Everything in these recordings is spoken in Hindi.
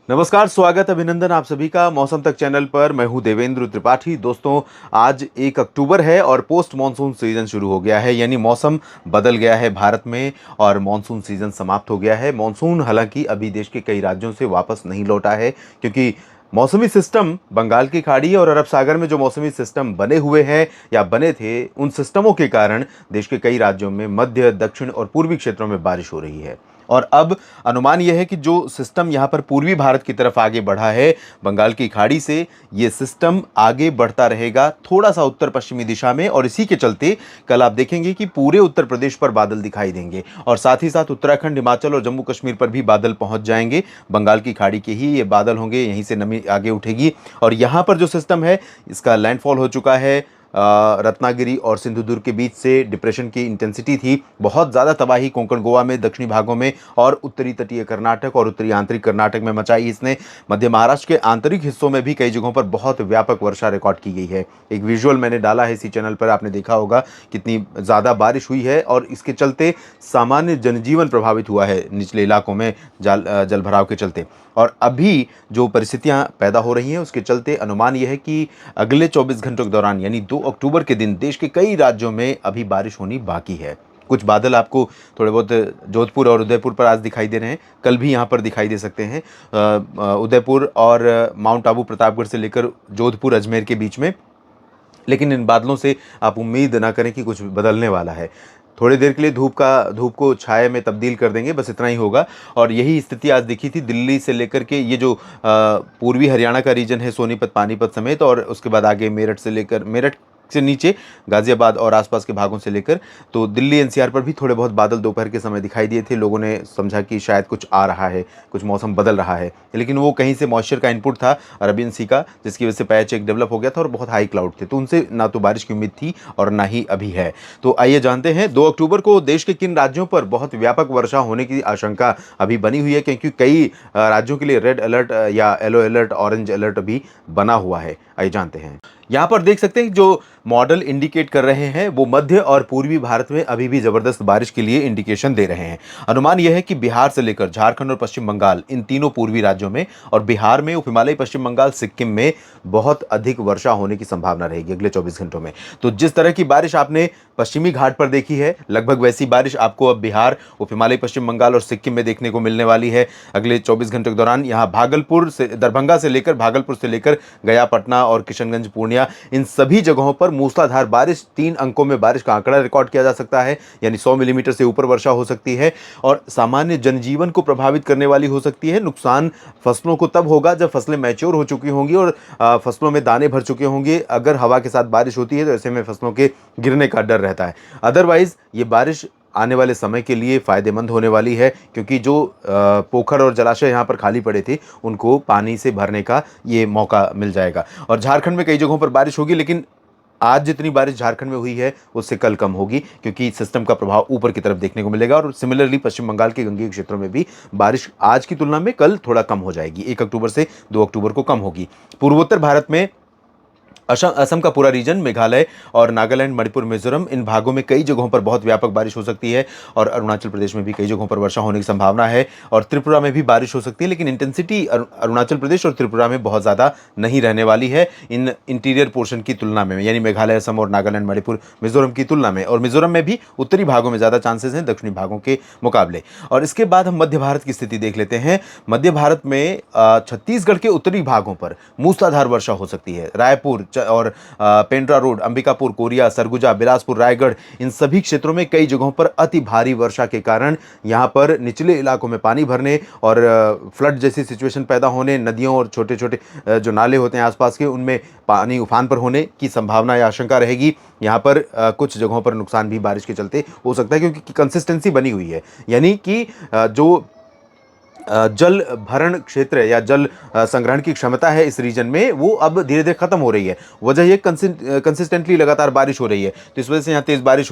नमस्कार, स्वागत अभिनंदन आप सभी का मौसम तक चैनल पर। मैं हूं देवेंद्र त्रिपाठी। दोस्तों, आज 1 अक्टूबर है और पोस्ट मानसून सीजन शुरू हो गया है, यानी मौसम बदल गया है भारत में और मानसून सीजन समाप्त हो गया है। मानसून हालांकि अभी देश के कई राज्यों से वापस नहीं लौटा है, क्योंकि मौसमी सिस्टम बंगाल की खाड़ी और अरब सागर में जो मौसमी सिस्टम बने हुए हैं या बने थे, उन सिस्टमों के कारण देश के कई राज्यों में मध्य, दक्षिण और पूर्वी क्षेत्रों में बारिश हो रही है। और अब अनुमान यह है कि जो सिस्टम यहाँ पर पूर्वी भारत की तरफ आगे बढ़ा है बंगाल की खाड़ी से, ये सिस्टम आगे बढ़ता रहेगा थोड़ा सा उत्तर पश्चिमी दिशा में, और इसी के चलते कल आप देखेंगे कि पूरे उत्तर प्रदेश पर बादल दिखाई देंगे और साथ ही साथ उत्तराखंड, हिमाचल और जम्मू कश्मीर पर भी बादल पहुंच जाएंगे। बंगाल की खाड़ी के ही ये बादल होंगे, यहीं से नमी आगे उठेगी और यहाँ पर जो सिस्टम है इसका लैंडफॉल हो चुका है। रत्नागिरी और सिंधुदुर्ग के बीच से डिप्रेशन की इंटेंसिटी थी, बहुत ज़्यादा तबाही कोंकण गोवा में, दक्षिणी भागों में और उत्तरी तटीय कर्नाटक और उत्तरी आंतरिक कर्नाटक में मचाई इसने। मध्य महाराष्ट्र के आंतरिक हिस्सों में भी कई जगहों पर बहुत व्यापक वर्षा रिकॉर्ड की गई है। एक विजुअल मैंने डाला है इसी चैनल पर, आपने देखा होगा कितनी ज़्यादा बारिश हुई है और इसके चलते सामान्य जनजीवन प्रभावित हुआ है निचले इलाकों में जल भराव के चलते। और अभी जो परिस्थितियां पैदा हो रही हैं उसके चलते अनुमान यह है कि अगले 24 घंटों के दौरान यानी 2 अक्टूबर के दिन देश के कई राज्यों में अभी बारिश होनी बाकी है। कुछ बादल आपको थोड़े बहुत जोधपुर और उदयपुर पर आज दिखाई दे रहे हैं, कल भी यहाँ पर दिखाई दे सकते हैं। उदयपुर और माउंट आबू प्रतापगढ़ से लेकर जोधपुर अजमेर के बीच में। लेकिन इन बादलों से आप उम्मीद ना करें कि कुछ बदलने वाला है। थोड़ी देर के लिए धूप को छाया में तब्दील कर देंगे, बस इतना ही होगा। और यही स्थिति आज दिखी थी दिल्ली से लेकर के ये जो पूर्वी हरियाणा का रीजन है, सोनीपत, पानीपत समेत, और उसके बाद आगे मेरठ से नीचे गाजियाबाद और आसपास के भागों से लेकर तो दिल्ली एनसीआर पर भी थोड़े बहुत बादल दोपहर के समय दिखाई दिए थे। लोगों ने समझा कि शायद कुछ आ रहा है, कुछ मौसम बदल रहा है, लेकिन वो कहीं से मॉइस्चर का इनपुट था अरबियन सी का, जिसकी वजह से पैच एक डेवलप हो गया था और बहुत हाई क्लाउड थे, तो उनसे ना तो बारिश की उम्मीद थी और ना ही अभी है। तो आइए जानते हैं 2 अक्टूबर को देश के किन राज्यों पर बहुत व्यापक वर्षा होने की आशंका अभी बनी हुई है, क्योंकि कई राज्यों के लिए रेड अलर्ट या येलो अलर्ट, ऑरेंज अलर्ट भी बना हुआ है। आइए जानते हैं। यहाँ पर देख सकते हैं जो मॉडल इंडिकेट कर रहे हैं वो मध्य और पूर्वी भारत में अभी भी जबरदस्त बारिश के लिए इंडिकेशन दे रहे हैं। अनुमान यह है कि बिहार से लेकर झारखंड और पश्चिम बंगाल, इन तीनों पूर्वी राज्यों में और बिहार में, उप हिमालयी पश्चिम बंगाल, सिक्किम में बहुत अधिक वर्षा होने की संभावना रहेगी अगले 24 घंटों में। तो जिस तरह की बारिश आपने पश्चिमी घाट पर देखी है, लगभग वैसी बारिश आपको अब बिहार, उप हिमालयी पश्चिम बंगाल और सिक्किम में देखने को मिलने वाली है अगले 24 घंटों के दौरान। यहाँ दरभंगा से लेकर, भागलपुर से लेकर गया, पटना और किशनगंज, पूर्णिया, इन सभी जगहों पर मूसलाधार बारिश, 3 अंकों में बारिश का आंकड़ा रिकॉर्ड किया जा सकता है, यानी 100 मिलीमीटर से ऊपर वर्षा हो सकती है और सामान्य जनजीवन को प्रभावित करने वाली हो सकती है। नुकसान फसलों को तब होगा जब फसलें मैच्योर हो चुकी होंगी और फसलों में दाने भर चुके होंगे। अगर हवा के साथ बारिश होती है तो ऐसे में फसलों के गिरने का डर रहता है। अदरवाइज ये बारिश आने वाले समय के लिए फ़ायदेमंद होने वाली है, क्योंकि जो पोखर और जलाशय यहाँ पर खाली पड़े थे उनको पानी से भरने का ये मौका मिल जाएगा। और झारखंड में कई जगहों पर बारिश होगी, लेकिन आज जितनी बारिश झारखंड में हुई है उससे कल कम होगी, क्योंकि सिस्टम का प्रभाव ऊपर की तरफ देखने को मिलेगा। और सिमिलरली पश्चिम बंगाल के गंगेय क्षेत्रों में भी बारिश आज की तुलना में कल थोड़ा कम हो जाएगी, 1 अक्टूबर से 2 अक्टूबर को कम होगी। पूर्वोत्तर भारत में असम का पूरा रीजन, मेघालय और नागालैंड, मणिपुर, मिजोरम, इन भागों में कई जगहों पर बहुत व्यापक बारिश हो सकती है और अरुणाचल प्रदेश में भी कई जगहों पर वर्षा होने की संभावना है और त्रिपुरा में भी बारिश हो सकती है, लेकिन इंटेंसिटी अरुणाचल प्रदेश और त्रिपुरा में बहुत ज़्यादा नहीं रहने वाली है इन इंटीरियर पोर्शन की तुलना में, यानी मेघालय, असम और नागालैंड, मणिपुर, मिजोरम की तुलना में। और मिजोरम में भी उत्तरी भागों में ज़्यादा चांसेस हैं दक्षिणी भागों के मुकाबले। और इसके बाद हम मध्य भारत की स्थिति देख लेते हैं। मध्य भारत में छत्तीसगढ़ के उत्तरी भागों पर मूसलाधार वर्षा हो सकती है। रायपुर और पेंड्रा रोड, अंबिकापुर, कोरिया, सरगुजा, बिलासपुर, रायगढ़, इन सभी क्षेत्रों में कई जगहों पर अति भारी वर्षा के कारण यहां पर निचले इलाकों में पानी भरने और फ्लड जैसी सिचुएशन पैदा होने, नदियों और छोटे छोटे जो नाले होते हैं आसपास के, उनमें पानी उफान पर होने की संभावना या आशंका रहेगी। यहाँ पर कुछ जगहों पर नुकसान भी बारिश के चलते हो सकता है, क्योंकि कंसिस्टेंसी बनी हुई है, यानी कि जो जल भरण क्षेत्र या जल संग्रहण की क्षमता है इस रीजन में, वो अब धीरे धीरे खत्म हो रही है। वजह ये कंसिस्टेंटली लगातार बारिश हो रही है, तो इस वजह से यहाँ तेज बारिश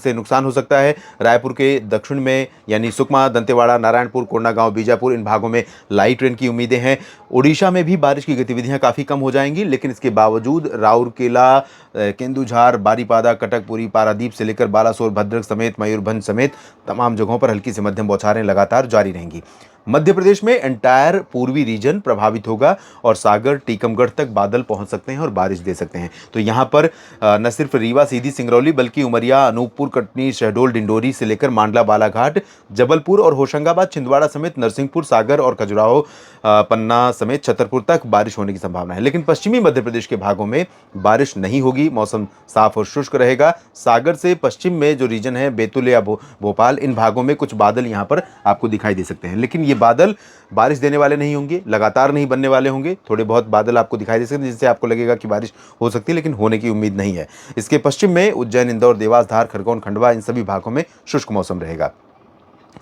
से नुकसान हो सकता है। रायपुर के दक्षिण में यानी सुकमा, दंतेवाड़ा, नारायणपुर, कोंडागांव, बीजापुर, इन भागों में लाइट रेन की उम्मीदें हैं। उड़ीसा में भी बारिश की गतिविधियां काफ़ी कम हो जाएंगी, लेकिन इसके बावजूद राउरकेला, केंदुझार, बारीपादा, कटकपुरी, पारादीप से लेकर बालासोर, भद्रक समेत, मयूरभंज समेत तमाम जगहों पर हल्की से मध्यम बौछारें लगातार जारी रहेंगी। मध्य प्रदेश में एंटायर पूर्वी रीजन प्रभावित होगा और सागर टीकमगढ़ तक बादल पहुंच सकते हैं और बारिश दे सकते हैं। तो यहां पर न सिर्फ रीवा सीधी सिंगरौली बल्कि उमरिया अनूपपुर कटनी शहडोल डिंडोरी से लेकर मांडला बालाघाट जबलपुर और होशंगाबाद छिंदवाड़ा समेत नरसिंहपुर सागर और खजुराहो पन्ना समेत छतरपुर तक बारिश होने की संभावना है। लेकिन पश्चिमी मध्य प्रदेश के भागों में बारिश नहीं होगी, मौसम साफ और शुष्क रहेगा। सागर से पश्चिम में जो रीजन है बैतूल या भोपाल, इन भागों में कुछ बादल यहां पर आपको दिखाई दे सकते हैं, लेकिन ये बादल बारिश देने वाले नहीं होंगे, लगातार नहीं बनने वाले होंगे। थोड़े बहुत बादल आपको दिखाई दे सकते हैं जिससे आपको लगेगा कि बारिश हो सकती है, लेकिन होने की उम्मीद नहीं है। इसके पश्चिम में उज्जैन, इंदौर, देवास, धार, खरगोन, खंडवा, इन सभी भागों में शुष्क मौसम रहेगा।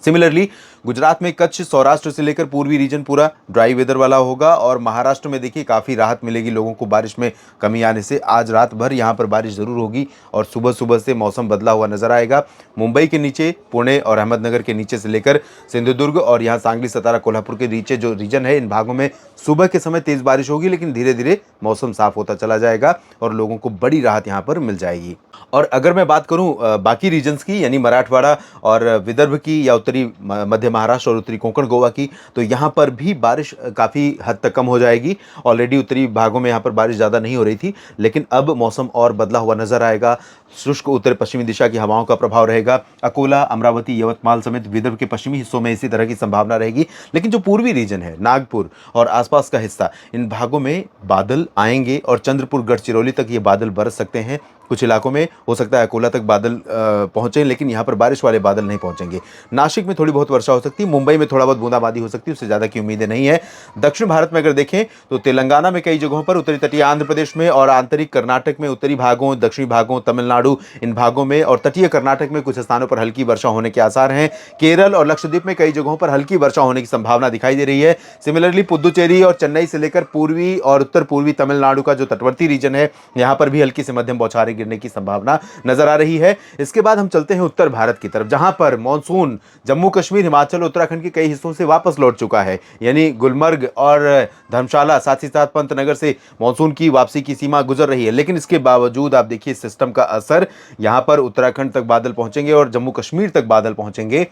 सिमिलरली गुजरात में कच्छ, सौराष्ट्र से लेकर पूर्वी रीजन पूरा ड्राई वेदर वाला होगा और महाराष्ट्र में देखिए काफ़ी राहत मिलेगी लोगों को बारिश में कमी आने से। आज रात भर यहाँ पर बारिश ज़रूर होगी और सुबह सुबह से मौसम बदला हुआ नजर आएगा। मुंबई के नीचे, पुणे और अहमदनगर के नीचे से लेकर सिंधुदुर्ग और यहाँ सांगली, सतारा, कोल्हापुर के नीचे जो रीजन है, इन भागों में सुबह के समय तेज़ बारिश होगी, लेकिन धीरे धीरे मौसम साफ होता चला जाएगा और लोगों को बड़ी राहत यहाँ पर मिल जाएगी। और अगर मैं बात करूं बाकी रीजन्स की, यानी मराठवाड़ा और विदर्भ की या उत्तरी मध्य महाराष्ट्र और उत्तरी कोंकण गोवा की, तो यहाँ पर भी बारिश काफ़ी हद तक कम हो जाएगी। ऑलरेडी उत्तरी भागों में यहाँ पर बारिश ज़्यादा नहीं हो रही थी, लेकिन अब मौसम और बदला हुआ नजर आएगा। शुष्क उत्तर पश्चिमी दिशा की हवाओं का प्रभाव रहेगा। अकोला, अमरावती, यवतमाल समेत विदर्भ के पश्चिमी हिस्सों में इसी तरह की संभावना रहेगी। लेकिन जो पूर्वी रीजन है, नागपुर और आसपास का हिस्सा, इन भागों में बादल आएंगे और चंद्रपुर, गढ़चिरौली तक ये बादल बरस सकते हैं। कुछ इलाकों में हो सकता है अकोला तक बादल पहुंचे, लेकिन यहाँ पर बारिश वाले बादल नहीं पहुंचेंगे। नासिक में थोड़ी बहुत वर्षा हो सकती है, मुंबई में थोड़ा बहुत बूंदाबांदी हो सकती है, उससे ज़्यादा की उम्मीदें नहीं है। दक्षिण भारत में अगर देखें तो तेलंगाना में कई जगहों पर, उत्तरी तटीय आंध्र प्रदेश में और आंतरिक कर्नाटक में, उत्तरी भागों, दक्षिणी भागों, तमिलनाडु, इन भागों में और तटीय कर्नाटक में कुछ स्थानों पर हल्की वर्षा होने के आसार हैं। केरल और लक्षद्वीप में कई जगहों पर हल्की वर्षा होने की संभावना दिखाई दे रही है। सिमिलरली पुदुचेरी और चेन्नई से लेकर पूर्वी और उत्तर पूर्वी तमिलनाडु का जो तटवर्ती रीजन है, यहाँ पर भी हल्की से मध्यम बौछारें गिरने की संभावना नजर आ रही है। इसके बाद हम चलते हैं उत्तर भारत की तरफ, जहां पर मॉनसून जम्मू कश्मीर, हिमाचल, उत्तराखंड के कई हिस्सों से वापस लौट चुका है। यानी गुलमर्ग और धर्मशाला, साथ ही साथ पंतनगर से मॉनसून की वापसी की सीमा गुजर रही है। लेकिन इसके बावजूद आप देखिए सिस्टम का असर, यहां पर उत्तराखंड तक बादल पहुंचेंगे और जम्मू कश्मीर तक बादल पहुंचेंगे।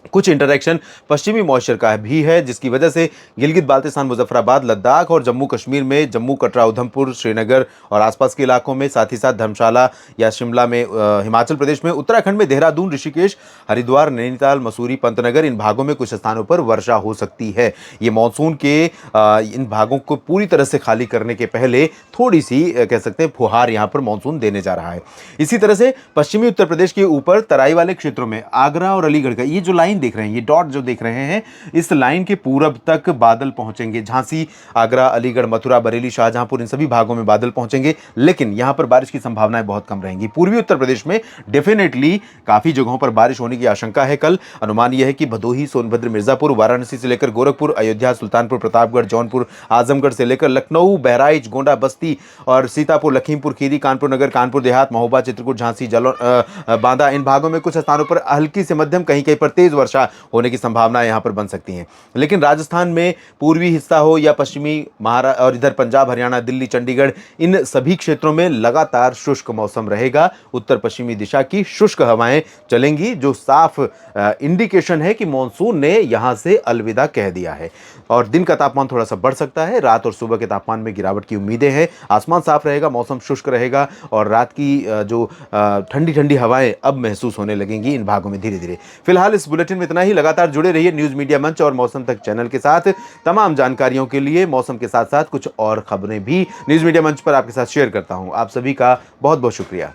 कुछ इंटरेक्शन पश्चिमी मॉइस्चर का भी है, जिसकी वजह से गिलगित बाल्टिस्तान, मुजफ्फराबाद, लद्दाख और जम्मू कश्मीर में, जम्मू, कटरा, उधमपुर, श्रीनगर और आसपास के इलाकों में, साथ ही साथ धर्मशाला या शिमला में, हिमाचल प्रदेश में, उत्तराखंड में देहरादून, ऋषिकेश, हरिद्वार, नैनीताल, मसूरी, पंतनगर, इन भागों में कुछ स्थानों पर वर्षा हो सकती है। ये मानसून के इन भागों को पूरी तरह से खाली करने के पहले थोड़ी सी कह सकते हैं फुहार यहाँ पर मानसून देने जा रहा है। इसी तरह से पश्चिमी उत्तर प्रदेश के ऊपर तराई वाले क्षेत्रों में आगरा और अलीगढ़ का ये जो लाइन देख रहे हैं, ये डॉट जो देख रहे हैं, इस लाइन के पूरब तक बादल पहुंचेंगे। झांसी, आगरा, अलीगढ़, मथुरा, बरेली, शाहजहांपुर, इन सभी भागों में बादल पहुंचेंगे, लेकिन यहां पर बारिश की संभावनाएं बहुत कम रहेंगी। पूर्वी उत्तर प्रदेश में डेफिनेटली काफी जगहों पर बारिश होने की आशंका है। कल अनुमान यह है कि भदोही, सोनभद्र, मिर्जापुर, वाराणसी से लेकर गोरखपुर, अयोध्या, सुल्तानपुर, प्रतापगढ़, जौनपुर, आजमगढ़ से लेकर लखनऊ, बहराइच, गोंडा, बस्ती और सीतापुर, लखीमपुर खीरी, कानपुर नगर, कानपुर देहात, महोबा, चित्रकूट, झांसी, बांदा, इन भागों में कुछ स्थानों पर हल्की से मध्यम, कहीं कहीं पर तेज वर्षा होने की संभावना यहां पर बन सकती हैं। लेकिन राजस्थान में पूर्वी हिस्सा हो या पश्चिमी महाराष्ट्र और इधर पंजाब, हरियाणा, दिल्ली, चंडीगढ़, इन सभी क्षेत्रों में लगातार शुष्क मौसम रहेगा। उत्तर पश्चिमी दिशा की शुष्क हवाएं चलेंगी, जो साफ इंडिकेशन है कि मॉनसून ने यहां से अलविदा कह दिया है। और दिन का तापमान थोड़ा सा बढ़ सकता है, रात और सुबह के तापमान में गिरावट की उम्मीदें हैं। आसमान साफ रहेगा, मौसम शुष्क रहेगा और रात की जो ठंडी ठंडी हवाएं अब महसूस होने लगेंगी इन भागों में धीरे धीरे। फिलहाल इस बुलेटिन में इतना ही। लगातार जुड़े रहिए न्यूज मीडिया मंच और मौसम तक चैनल के साथ। तमाम जानकारियों के लिए मौसम के साथ साथ कुछ और खबरें भी न्यूज मीडिया मंच पर आपके साथ शेयर करता हूं। आप सभी का बहुत बहुत शुक्रिया।